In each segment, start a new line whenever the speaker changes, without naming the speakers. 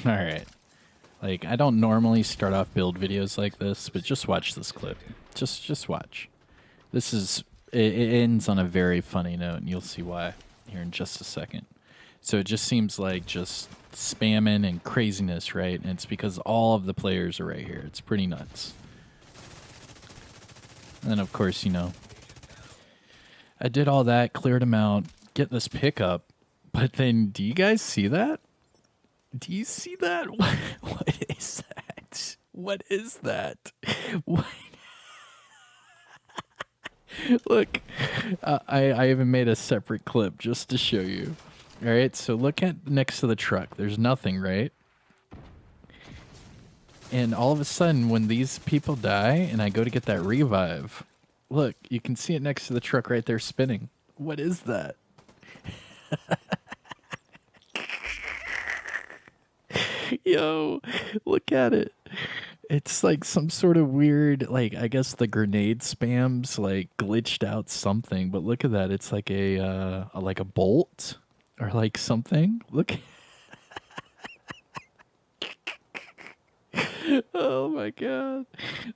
All right. Like, I don't normally start off build videos like this, but just watch this clip. Just watch. This is it ends on a very funny note, and you'll see why here in just a second. So it just seems like just spamming and craziness, right? And it's because all of the players are right here. It's pretty nuts. And then of course, you know, I did all that, cleared them out, get this pickup, but then do you guys see that? Do you see that? What is that? What is that? What? Look, I even made a separate clip just to show you. All right, so look at next to the truck. There's nothing, right? And all of a sudden, when these people die and I go to get that revive, look, you can see it next to the truck right there spinning. What is that? Yo, look at it. It's like some sort of weird, like, I guess the grenade spams like glitched out something, but look at that. It's like like a bolt or like something. Look. Oh my god.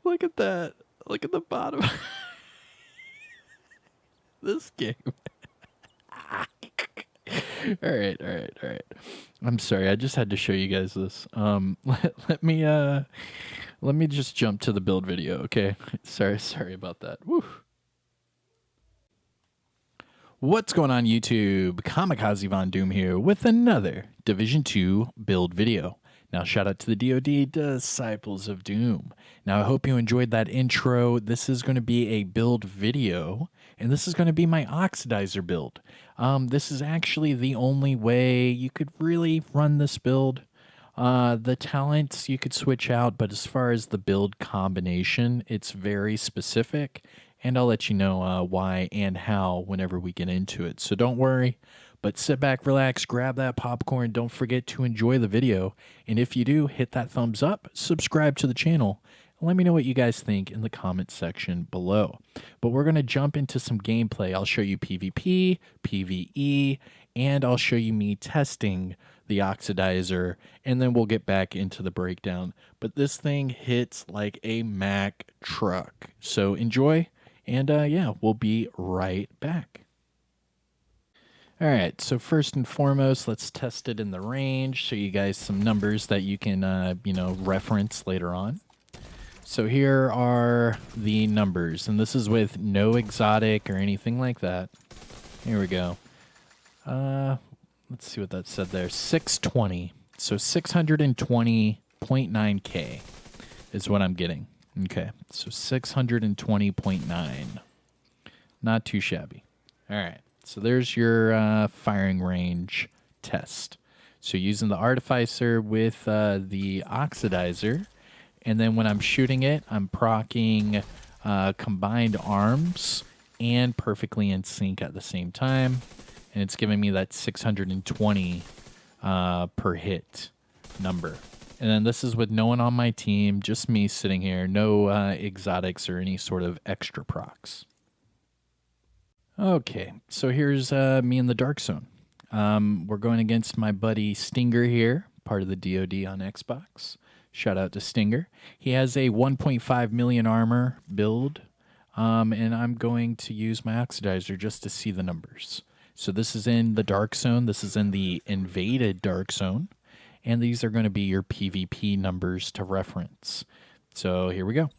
Look at that. Look at the bottom. This game. All right, all right, all right. I'm sorry. I just had to show you guys this. Let me just jump to the build video, okay? Sorry about that. Woo. What's going on, YouTube? Kamikazevondoom here with another Division 2 build video. Now, shout out to the DoD Disciples of Doom. Now, I hope you enjoyed that intro. This is going to be a build video, and this is going to be my Oxidizer build. This is actually the only way you could really run this build. The talents you could switch out, but as far as the build combination, it's very specific, and I'll let you know why and how whenever we get into it. So don't worry, but sit back, relax, grab that popcorn. Don't forget to enjoy the video, and if you do, hit that thumbs up, subscribe to the channel, and let me know what you guys think in the comment section below. But we're going to jump into some gameplay. I'll show you PvP, PvE, and I'll show you me testing the Oxidizer, and then we'll get back into the breakdown. But this thing hits like a Mack truck. So enjoy, and yeah, we'll be right back. All right, so first and foremost, let's test it in the range, show you guys some numbers that you can, you know, reference later on. So here are the numbers, and this is with no exotic or anything like that. Here we go. Let's see what that said there. 620. So 620.9K is what I'm getting. Okay, so 620.9. Not too shabby. All right, so there's your firing range test. So using the Artificer with the Oxidizer, and then when I'm shooting it, I'm proccing combined arms and perfectly in sync at the same time. And it's giving me that 620 per hit number. And then this is with no one on my team, just me sitting here, no exotics or any sort of extra procs. Okay, so here's me in the Dark Zone. We're going against my buddy Stinger here, part of the DoD on Xbox. Shout out to Stinger. He has a 1.5 million armor build, and I'm going to use my Oxidizer just to see the numbers. So this is in the Dark Zone. This is in the invaded Dark Zone. And these are going to be your PvP numbers to reference. So here we go.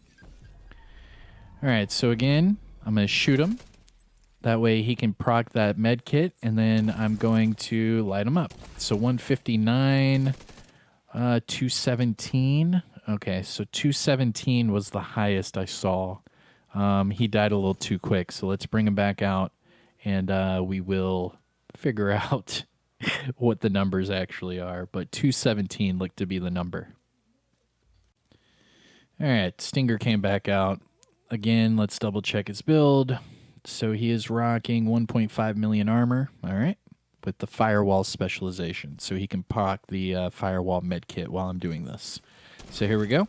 All right, so again, I'm going to shoot him. That way he can proc that med kit, and then I'm going to light him up. So 159, 217. Okay, so 217 was the highest I saw. He died a little too quick, so let's bring him back out. And we will figure out what the numbers actually are. But 217 looked to be the number. All right, Stinger came back out. Again, let's double check his build. So he is rocking 1.5 million armor, all right, with the firewall specialization. So he can proc the firewall med kit while I'm doing this. So here we go.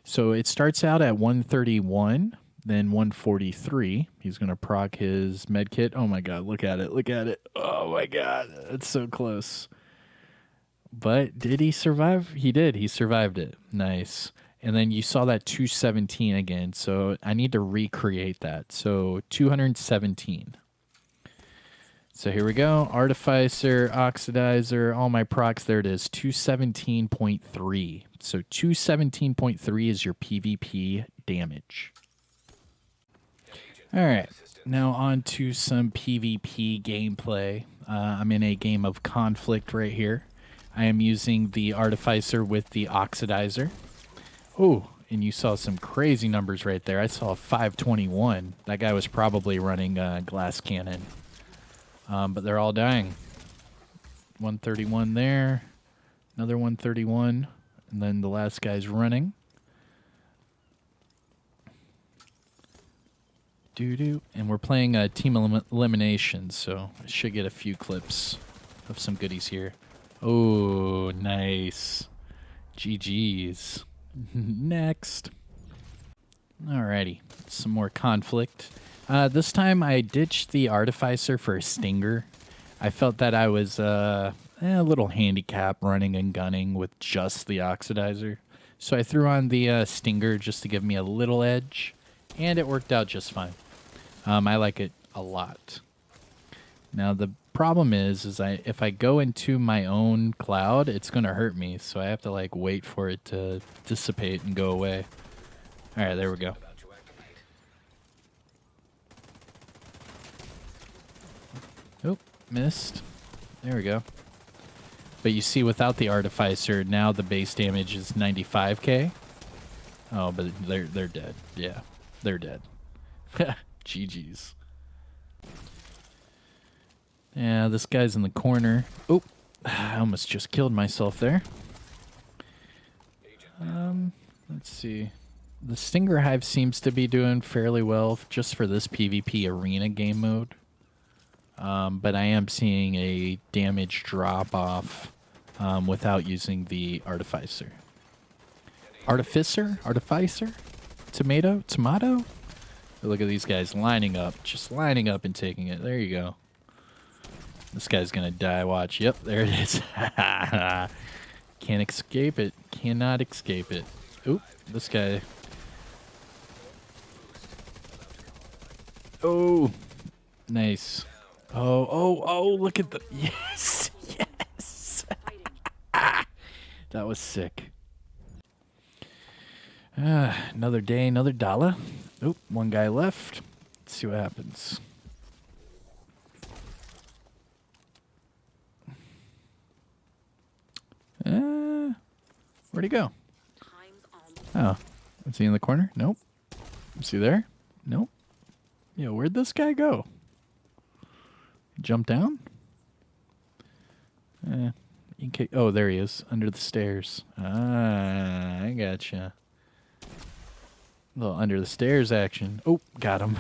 So it starts out at 131. Then 143, he's going to proc his med kit. Oh my god, look at it, look at it. Oh my god, it's so close. But did he survive? He did. He survived it. Nice. And then you saw that 217 again. So I need to recreate that. So 217. So here we go. Artificer, Oxidizer, all my procs. There it is. 217.3. So 217.3 is your PvP damage. All right. Now on to some PvP gameplay. I'm in a game of Conflict right here. I am using the Artificer with the Oxidizer. Oh, and you saw some crazy numbers right there. I saw 521. That guy was probably running glass cannon. But they're all dying. 131 there. Another 131. And then the last guy's running. Doo-doo. And we're playing team elimination, so I should get a few clips of some goodies here. Oh, nice. GG's. Next. Alrighty. Some more conflict. This time I ditched the Artificer for a Stinger. I felt that I was a little handicapped running and gunning with just the Oxidizer. So I threw on the Stinger just to give me a little edge, and it worked out just fine. I like it a lot. Now the problem is if I go into my own cloud, it's gonna hurt me. So I have to like wait for it to dissipate and go away. All right, there we go. Oh, missed. There we go. But you see, without the Artificer, now the base damage is 95k. Oh, but they're dead. Yeah, they're dead. GG's. Yeah, this guy's in the corner. Oh, I almost just killed myself there. Let's see. The Stinger Hive seems to be doing fairly well just for this PvP arena game mode. But I am seeing a damage drop off without using the Artificer. Artificer? Tomato? Look at these guys lining up. Just lining up and taking it. There you go. This guy's gonna die. Watch. Yep, there it is. Can't escape it. Cannot escape it. Oop, this guy. Oh, nice. Oh, look at the... Yes! Yes! That was sick. Another day, another dollar. Oop, one guy left. Let's see what happens. Where'd he go? Oh, is he in the corner? Nope. Is he there? Nope. Yo, where'd this guy go? Jump down? Oh, there he is, under the stairs. Ah, I gotcha. A little under the stairs action. Oh, got him.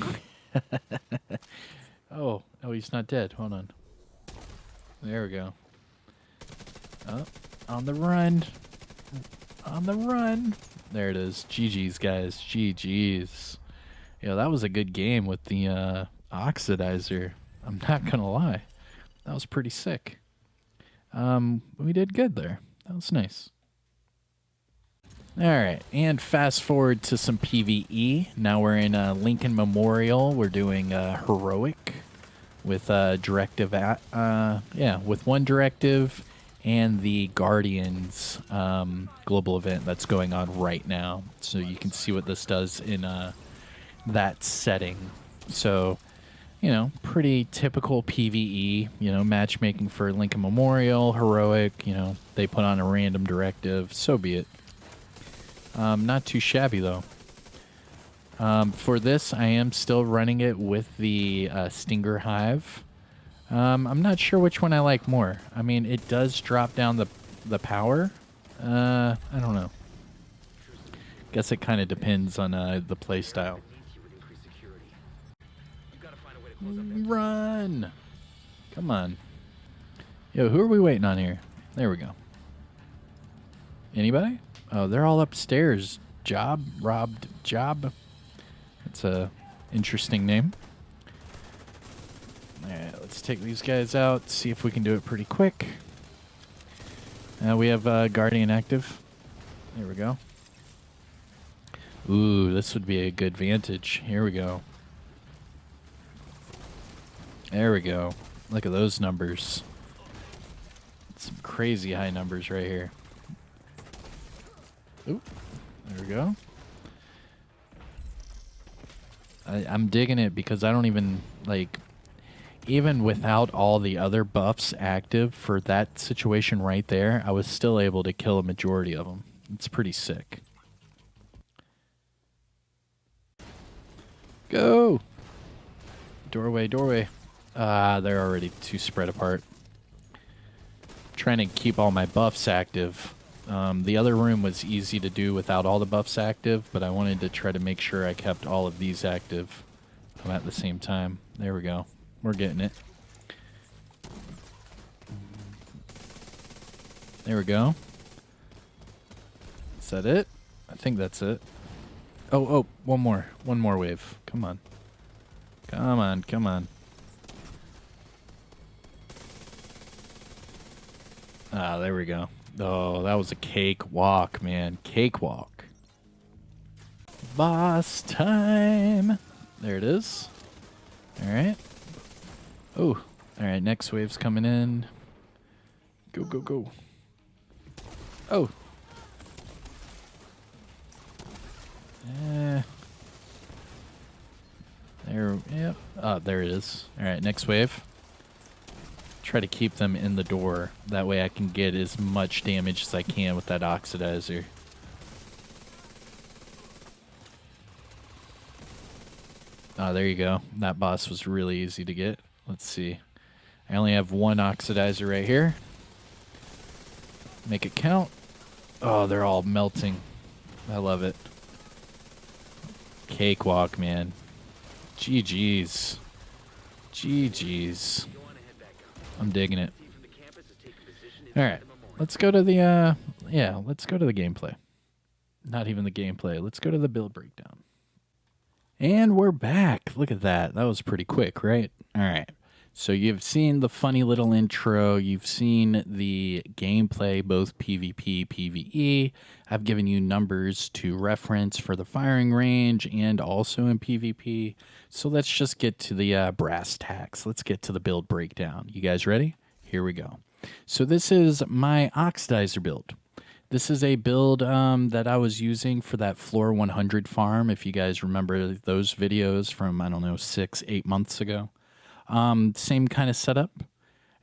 Oh, he's not dead. Hold on. There we go. Oh, on the run. On the run. There it is. GG's, guys. GG's. Yeah, that was a good game with the Oxidizer. I'm not gonna lie. That was pretty sick. We did good there. That was nice. Alright, and fast forward to some PvE. Now we're in Lincoln Memorial. We're doing Heroic with directive with one directive and the Guardians global event that's going on right now. So you can see what this does in that setting. So, you know, pretty typical PvE, you know, matchmaking for Lincoln Memorial, Heroic, you know, they put on a random directive, so be it. Not too shabby, though. For this, I am still running it with the Stinger Hive. I'm not sure which one I like more. I mean, it does drop down the power. I don't know. Guess it kind of depends on the playstyle. Run! Come on. Yo, who are we waiting on here? There we go. Anybody? Oh, they're all upstairs. Robbed Job. That's a interesting name. Alright, let's take these guys out, see if we can do it pretty quick. We have Guardian active. There we go. Ooh, this would be a good vantage. Here we go. There we go. Look at those numbers. Some crazy high numbers right here. Ooh, there we go. I'm digging it because I don't even, like, even without all the other buffs active for that situation right there, I was still able to kill a majority of them. It's pretty sick. Go! Doorway, doorway. They're already too spread apart. Trying to keep all my buffs active. The other room was easy to do without all the buffs active, but I wanted to try to make sure I kept all of these active at the same time. There we go. We're getting it. There we go. Is that it? I think that's it. Oh, one more. One more wave. Come on. Come on, come on. Ah, there we go. Oh, that was a cakewalk, man. Cakewalk. Boss time. There it is. All right. Oh, all right. Next wave's coming in. Go, go, go. Oh. There, yep. Oh, there it is. All right, next wave. Try to keep them in the door. That way I can get as much damage as I can with that Oxidizer. Oh, there you go. That boss was really easy to get. Let's see. I only have one Oxidizer right here. Make it count. Oh, they're all melting. I love it. Cakewalk, man. GG's. GG's. I'm digging it. All right. Let's go to the, let's go to the gameplay. Not even the gameplay. Let's go to the build breakdown. And we're back. Look at that. That was pretty quick, right? All right. So you've seen the funny little intro. You've seen the gameplay, both PvP, PvE. I've given you numbers to reference for the firing range and also in PvP. So let's just get to the brass tacks. Let's get to the build breakdown. You guys ready? Here we go. So this is my Oxidizer build. This is a build that I was using for that floor 100 farm. If you guys remember those videos from, I don't know, 6-8 months ago. Same kind of setup.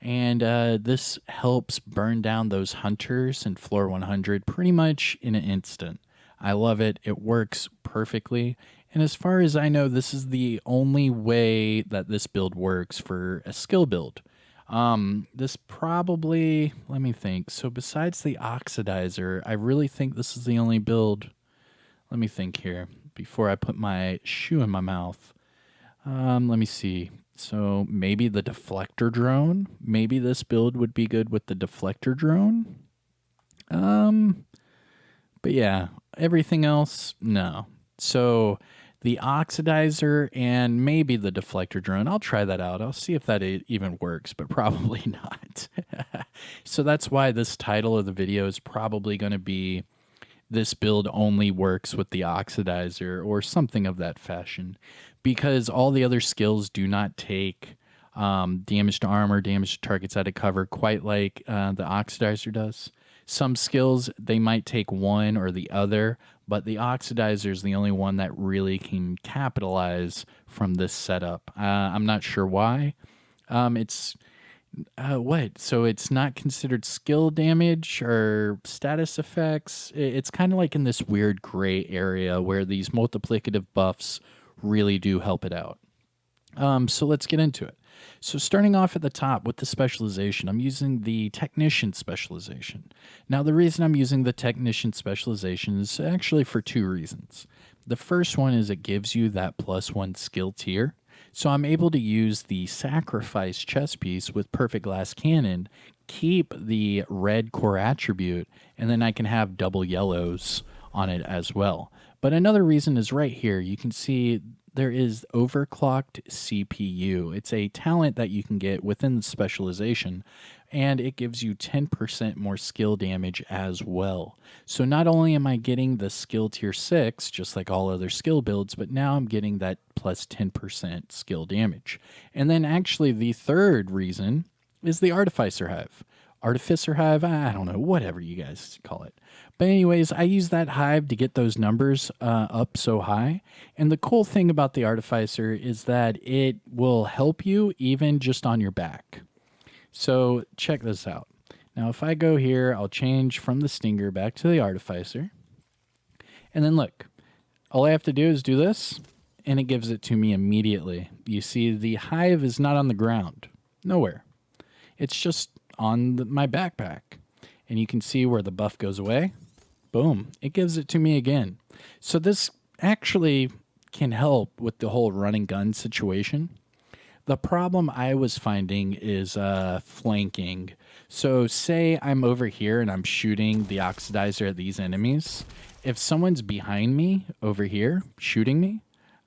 And this helps burn down those hunters in floor 100 pretty much in an instant. I love it. It works perfectly. And as far as I know, this is the only way that this build works for a skill build. This probably, let me think. So besides the Oxidizer, I really think this is the only build. Let me think here before I put my shoe in my mouth. Let me see. So maybe the deflector drone. Maybe this build would be good with the deflector drone. But yeah, everything else, no. So the Oxidizer and maybe the deflector drone. I'll try that out. I'll see if that even works, but probably not. So that's why this title of the video is probably going to be this build only works with the Oxidizer or something of that fashion, because all the other skills do not take damage to armor, damage to targets out of cover quite like the Oxidizer does. Some skills, they might take one or the other, but the Oxidizer is the only one that really can capitalize from this setup. I'm not sure why. It's... what? So it's not considered skill damage or status effects? It's kind of like in this weird gray area where these multiplicative buffs really do help it out. So let's get into it. So starting off at the top with the specialization, I'm using the Technician specialization. Now the reason I'm using the Technician specialization is actually for two reasons. The first one is it gives you that +1 skill tier. So I'm able to use the Sacrifice chest piece with Perfect Glass Cannon, keep the red core attribute, and then I can have double yellows on it as well. But another reason is right here. You can see there is overclocked CPU. It's a talent that you can get within the specialization, and it gives you 10% more skill damage as well. So not only am I getting the skill tier 6, just like all other skill builds, but now I'm getting that plus 10% skill damage. And then actually the third reason is the Artificer Hive. Artificer Hive, I don't know, whatever you guys call it. But anyways, I use that hive to get those numbers up so high. And the cool thing about the Artificer is that it will help you even just on your back. So check this out. Now, if I go here, I'll change from the Stinger back to the Artificer. And then look, all I have to do is do this, and it gives it to me immediately. You see, the hive is not on the ground. Nowhere. It's just on my backpack. And you can see where the buff goes away. Boom. It gives it to me again. So this actually can help with the whole run and gun situation. The problem I was finding is flanking. So say I'm over here and I'm shooting the Oxidizer at these enemies. If someone's behind me over here shooting me,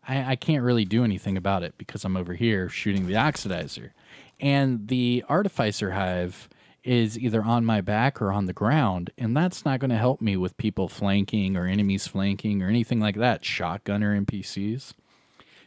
I can't really do anything about it because I'm over here shooting the Oxidizer. And the Artificer Hive is either on my back or on the ground, and that's not going to help me with people flanking or enemies flanking or anything like that, shotgunner NPCs.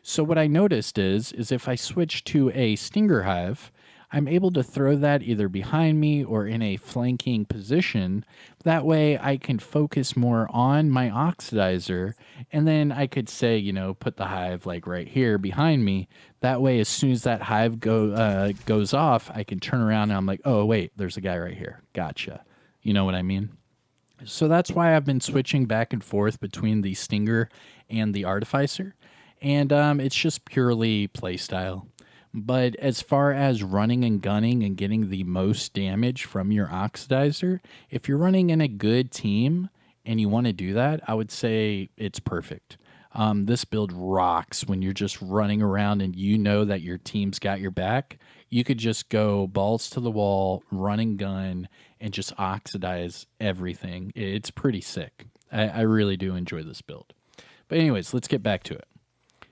So what I noticed is if I switch to a Stinger Hive, I'm able to throw that either behind me or in a flanking position. That way I can focus more on my Oxidizer, and then I could say, you know, put the hive like right here behind me. That way, as soon as that hive goes off, I can turn around and I'm like, oh, wait, there's a guy right here. Gotcha. You know what I mean? So that's why I've been switching back and forth between the Stinger and the Artificer. And it's just purely playstyle. But as far as running and gunning and getting the most damage from your Oxidizer, if you're running in a good team and you want to do that, I would say it's perfect. This build rocks when you're just running around and you know that your team's got your back. You could just go balls to the wall, run and gun, and just oxidize everything. It's pretty sick. I really do enjoy this build. But anyways, let's get back to it.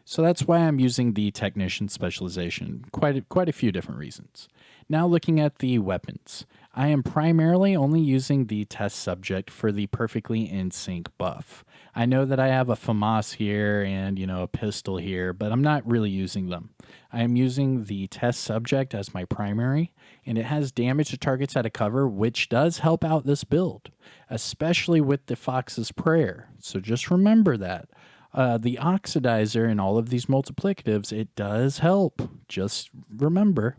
So that's why I'm using the Technician specialization, quite a few different reasons. Now looking at the weapons, I am primarily only using the test subject for the perfectly in sync buff. I know that I have a FAMAS here and, you know, a pistol here, but I'm not really using them. I am using the test subject as my primary, and it has damage to targets out of cover, which does help out this build, especially with the Fox's Prayer. So just remember that. The Oxidizer and all of these multiplicatives, it does help. Just remember.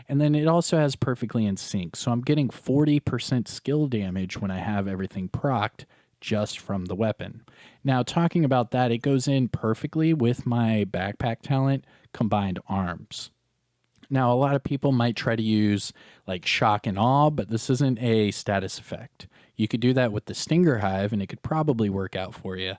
And then it also has perfectly in sync. So I'm getting 40% skill damage when I have everything procced just from the weapon. Now, talking about that, it goes in perfectly with my backpack talent, Combined Arms. Now, a lot of people might try to use like shock and awe, but this isn't a status effect. You could do that with the Stinger Hive, and it could probably work out for you.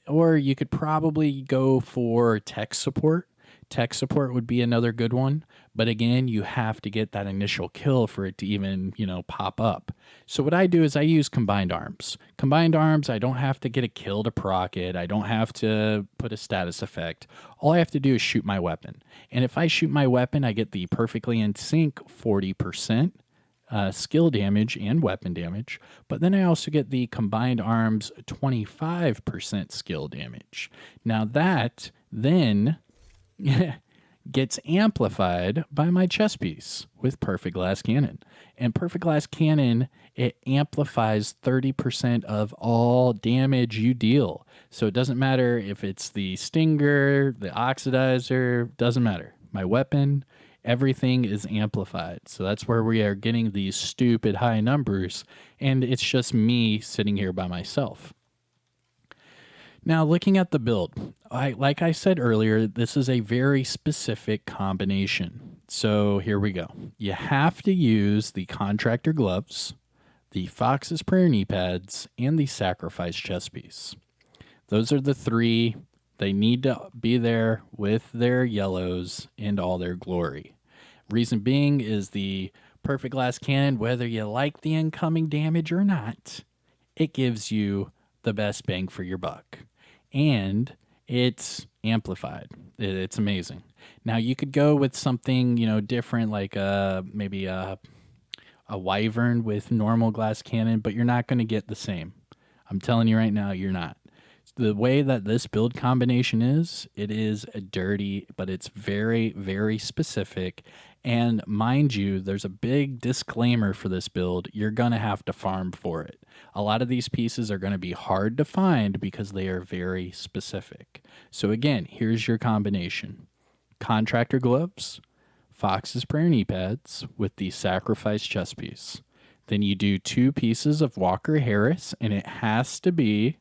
Or you could probably go for tech support. Tech support would be another good one. But again, you have to get that initial kill for it to even, you know, pop up. So what I do is I use Combined Arms. Combined Arms, I don't have to get a kill to proc it. I don't have to put a status effect. All I have to do is shoot my weapon. And if I shoot my weapon, I get the perfectly in sync 40%. Skill damage and weapon damage, but then I also get the Combined Arms 25% skill damage. Now that then gets amplified by my chest piece with Perfect Glass Cannon. And Perfect Glass Cannon, it amplifies 30% of all damage you deal. So it doesn't matter if it's the Stinger, the Oxidizer, doesn't matter. My weapon, everything is amplified. So that's where we are getting these stupid high numbers, and it's just me sitting here by myself. Now, looking at the build, like I said earlier, this is a very specific combination. So here we go. You have to use the Contractor Gloves, the Fox's Prayer knee pads, and the Sacrifice chest piece. Those are the three. They need to be there with their yellows and all their glory. Reason being is the Perfect Glass Cannon, whether you like the incoming damage or not, it gives you the best bang for your buck. And it's amplified. It's amazing. Now you could go with something, different, like maybe a wyvern with normal glass cannon, but you're not going to get the same. I'm telling you right now, you're not. The way that this build combination is, it is dirty, but it's very, very specific. And mind you, there's a big disclaimer for this build. You're going to have to farm for it. A lot of these pieces are going to be hard to find because they are very specific. So again, here's your combination. Contractor gloves, Fox's prayer knee pads with the sacrifice chest piece. Then you do 2 pieces of Walker Harris, and it has to be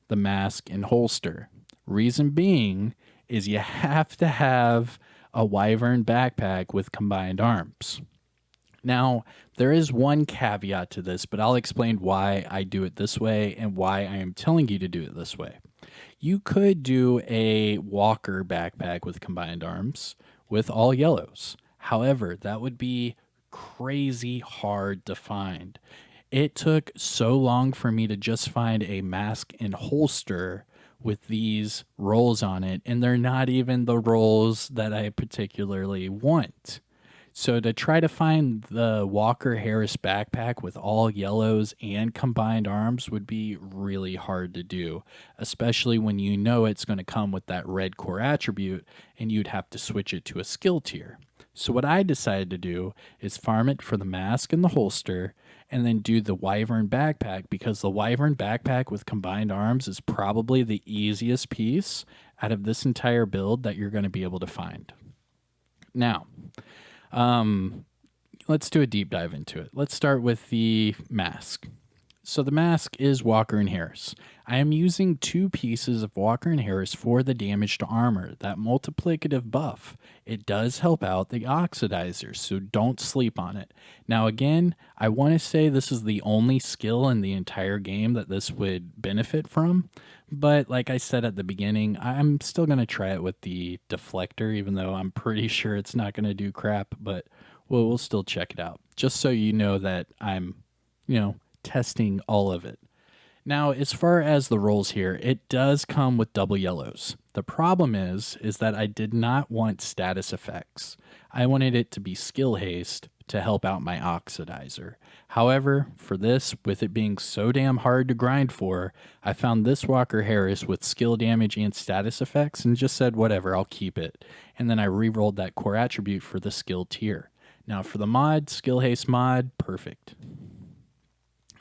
the mask and holster. Reason being is you have to have a wyvern backpack with combined arms. Now, there is one caveat to this, but I'll explain why I do it this way and why I am telling you to do it this way. You could do a Walker backpack with combined arms with all yellows. However, that would be crazy hard to find. It took so long for me to just find a mask and holster with these rolls on it, and they're not even the rolls that I particularly want. So to try to find the Walker Harris backpack with all yellows and combined arms would be really hard to do, especially when you know it's going to come with that red core attribute and you'd have to switch it to a skill tier. So what I decided to do is farm it for the mask and the holster and then do the wyvern backpack, because the wyvern backpack with combined arms is probably the easiest piece out of this entire build that you're going to be able to find. Now, let's do a deep dive into it. Let's start with the mask. So the mask is Walker and Harris. I am using 2 pieces of Walker and Harris for the damage to armor, that multiplicative buff. It does help out the Oxidizer, so don't sleep on it. Now again, I want to say this is the only skill in the entire game that this would benefit from, but like I said at the beginning, I'm still going to try it with the deflector, even though I'm pretty sure it's not going to do crap, but we'll still check it out, just so you know that I'm, testing all of it. Now, as far as the rolls here, it does come with double yellows. The problem is that I did not want status effects. I wanted it to be skill haste to help out my Oxidizer. However, for this, with it being so damn hard to grind for, I found this Walker Harris with skill damage and status effects and just said, whatever, I'll keep it. And then I re-rolled that core attribute for the skill tier. Now for the mod, skill haste mod, perfect.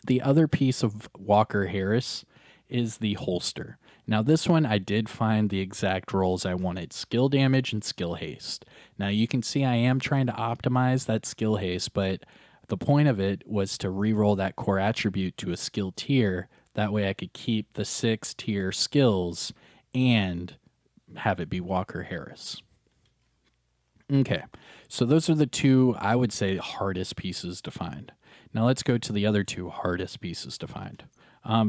The other piece of Walker Harris is the holster. Now this one I did find the exact rolls I wanted, skill damage and skill haste. Now you can see I am trying to optimize that skill haste, but the point of it was to re-roll that core attribute to a skill tier. That way I could keep the 6 tier skills and have it be Walker Harris. Okay, so those are the 2, I would say, hardest pieces to find. Now let's go to the other 2 hardest pieces to find.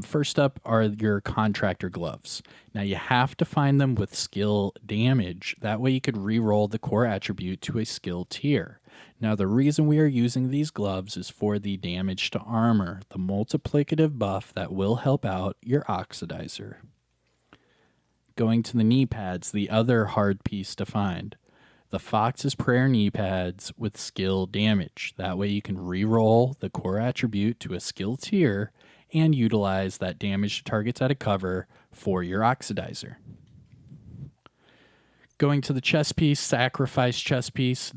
First up are your contractor gloves. Now you have to find them with skill damage. That way you could re-roll the core attribute to a skill tier. Now the reason we are using these gloves is for the damage to armor, the multiplicative buff that will help out your Oxidizer. Going to the knee pads, the other hard piece to find. The Fox's Prayer knee pads with skill damage. That way you can re-roll the core attribute to a skill tier and utilize that damage to targets out of cover for your Oxidizer. Going to the chest piece, sacrifice chest piece.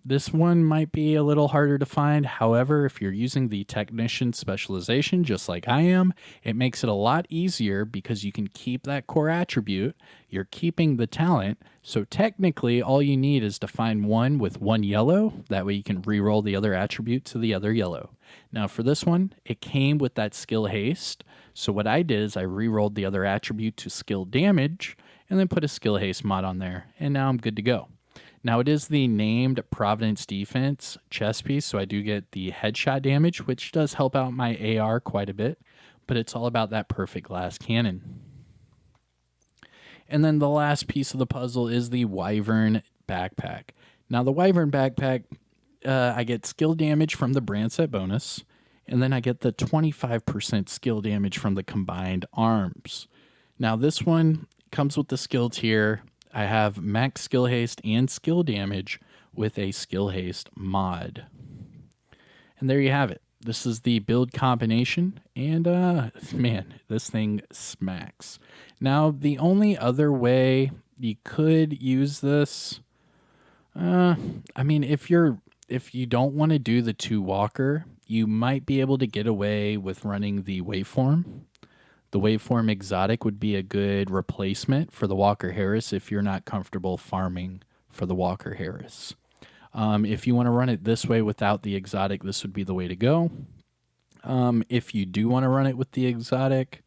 This one might be a little harder to find. However, if you're using the technician specialization, just like I am, it makes it a lot easier because you can keep that core attribute. You're keeping the talent. So technically, all you need is to find one with 1 yellow. That way you can re-roll the other attribute to the other yellow. Now for this one, it came with that skill haste. So what I did is I re-rolled the other attribute to skill damage and then put a skill haste mod on there. And now I'm good to go. Now it is the named Providence Defense chest piece, so I do get the headshot damage, which does help out my AR quite a bit, but it's all about that perfect glass cannon. And then the last piece of the puzzle is the wyvern backpack. Now the wyvern backpack, I get skill damage from the brand set bonus, and then I get the 25% skill damage from the combined arms. Now this one comes with the skill tier. I have max skill haste and skill damage with a skill haste mod. And there you have it. This is the build combination, and man, this thing smacks. Now, the only other way you could use this, I mean, if you don't want to do the 2-walker, you might be able to get away with running the waveform. The waveform exotic would be a good replacement for the Walker Harris if you're not comfortable farming for the Walker Harris. If you want to run it this way without the exotic, this would be the way to go. If you do want to run it with the exotic,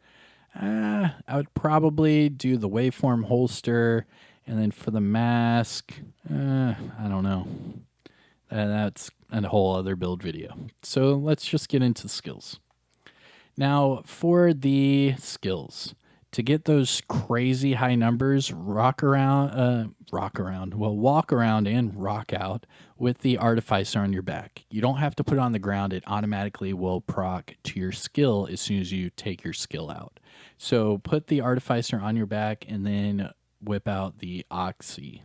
I would probably do the waveform holster, and then for the mask, I don't know. That's a whole other build video. So let's just get into the skills. Now, for the skills, to get those crazy high numbers, walk around and rock out with the Artificer on your back. You don't have to put it on the ground. It automatically will proc to your skill as soon as you take your skill out. So put the Artificer on your back and then whip out the Oxy.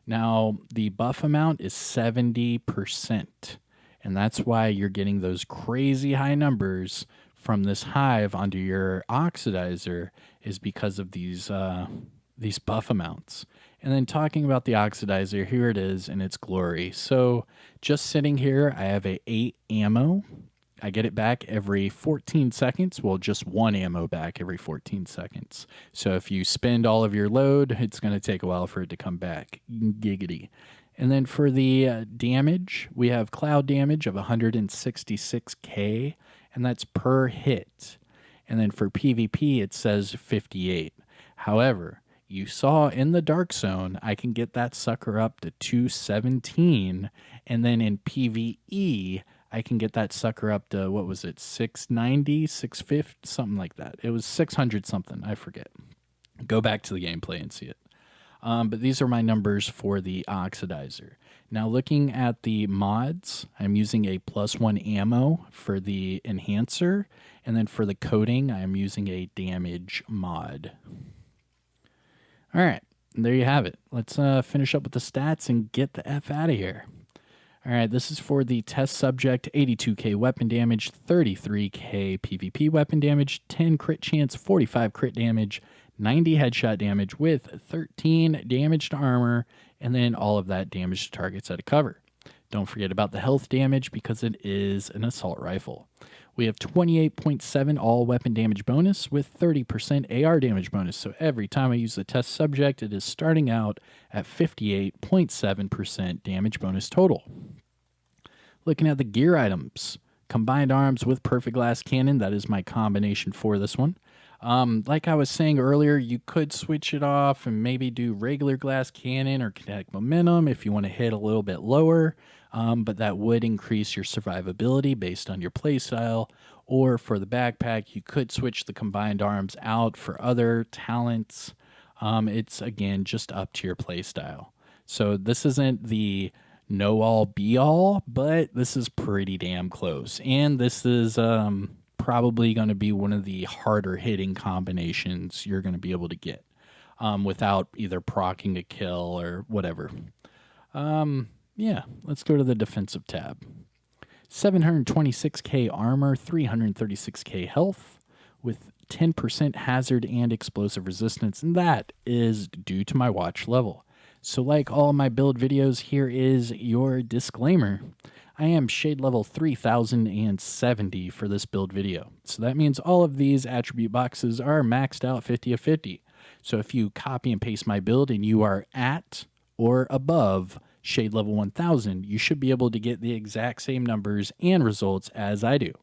Now, the buff amount is 70%, and that's why you're getting those crazy high numbers from this hive onto your Oxidizer, is because of these buff amounts. And then talking about the Oxidizer, here it is in its glory. So just sitting here, I have a 8 ammo. I get it back every 14 seconds. Well, just 1 ammo back every 14 seconds. So if you spend all of your load, it's going to take a while for it to come back. Giggity. And then for the damage, we have cloud damage of 166k, and that's per hit. And then for PvP, it says 58. However, you saw in the Dark Zone, I can get that sucker up to 217, and then in PvE, I can get that sucker up to, what was it, 690, 650, something like that. It was 600 something, I forget. Go back to the gameplay and see it. But these are my numbers for the Oxidizer. Now, looking at the mods, I'm using a +1 ammo for the enhancer, and then for the coating, I'm using a damage mod. All right, there you have it. Let's finish up with the stats and get the F out of here. All right, this is for the test subject, 82k weapon damage, 33k PvP weapon damage, 10 crit chance, 45 crit damage, 90 headshot damage with 13 damage to armor, and then all of that damage to targets out of cover. Don't forget about the health damage because it is an assault rifle. We have 28.7 all weapon damage bonus with 30% AR damage bonus. So every time I use the test subject, it is starting out at 58.7% damage bonus total. Looking at the gear items, combined arms with perfect glass cannon. That is my combination for this one. Like I was saying earlier, you could switch it off and maybe do regular glass cannon or kinetic momentum if you want to hit a little bit lower, but that would increase your survivability based on your playstyle. Or for the backpack, you could switch the combined arms out for other talents. It's, again, just up to your playstyle. So this isn't the know-all, be-all, but this is pretty damn close. And this is probably going to be one of the harder hitting combinations you're going to be able to get without either proccing a kill or whatever. Yeah, let's go to the defensive tab. 726k armor, 336k health with 10% hazard and explosive resistance, and that is due to my watch level. So like all my build videos, here is your disclaimer. I am shade level 3070 for this build video. So that means all of these attribute boxes are maxed out 50 of 50. So if you copy and paste my build and you are at or above shade level 1000, you should be able to get the exact same numbers and results as I do.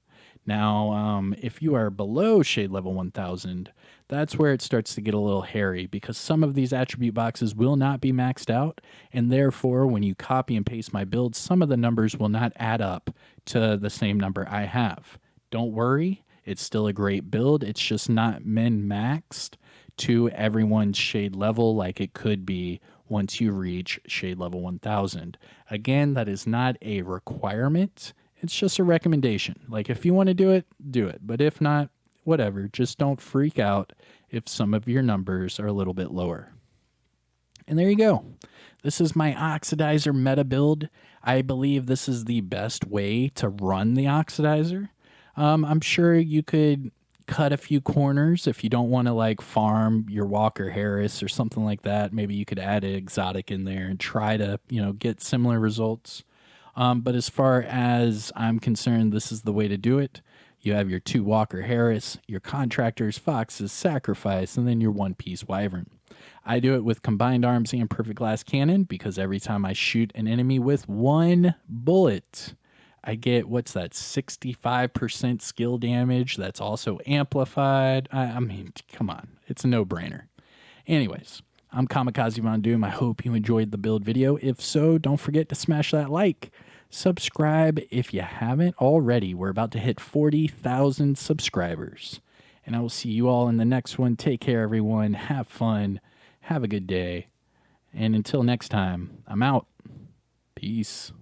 Now, if you are below shade level 1000, that's where it starts to get a little hairy because some of these attribute boxes will not be maxed out, and therefore, when you copy and paste my build, some of the numbers will not add up to the same number I have. Don't worry, it's still a great build. It's just not min-maxed to everyone's shade level like it could be once you reach shade level 1000. Again, that is not a requirement. It's just a recommendation. Like, if you want to do it, do it. But if not, whatever. Just don't freak out if some of your numbers are a little bit lower. And there you go. This is my Oxidizer meta build. I believe this is the best way to run the Oxidizer. I'm sure you could cut a few corners if you don't want to like farm your Walker Harris or something like that. Maybe you could add an exotic in there and try to, get similar results. But as far as I'm concerned, this is the way to do it. You have your 2 Walker Harris, your Contractors, Foxes, Sacrifice, and then your 1-piece Wyvern. I do it with Combined Arms and Perfect Glass Cannon because every time I shoot an enemy with 1 bullet, I get, 65% skill damage. That's also amplified. I mean, come on. It's a no-brainer. Anyways, I'm Kamikazevondoom. I hope you enjoyed the build video. If so, don't forget to smash that like. Subscribe if you haven't already. We're about to hit 40,000 subscribers. And I will see you all in the next one. Take care, everyone. Have fun. Have a good day. And until next time, I'm out. Peace.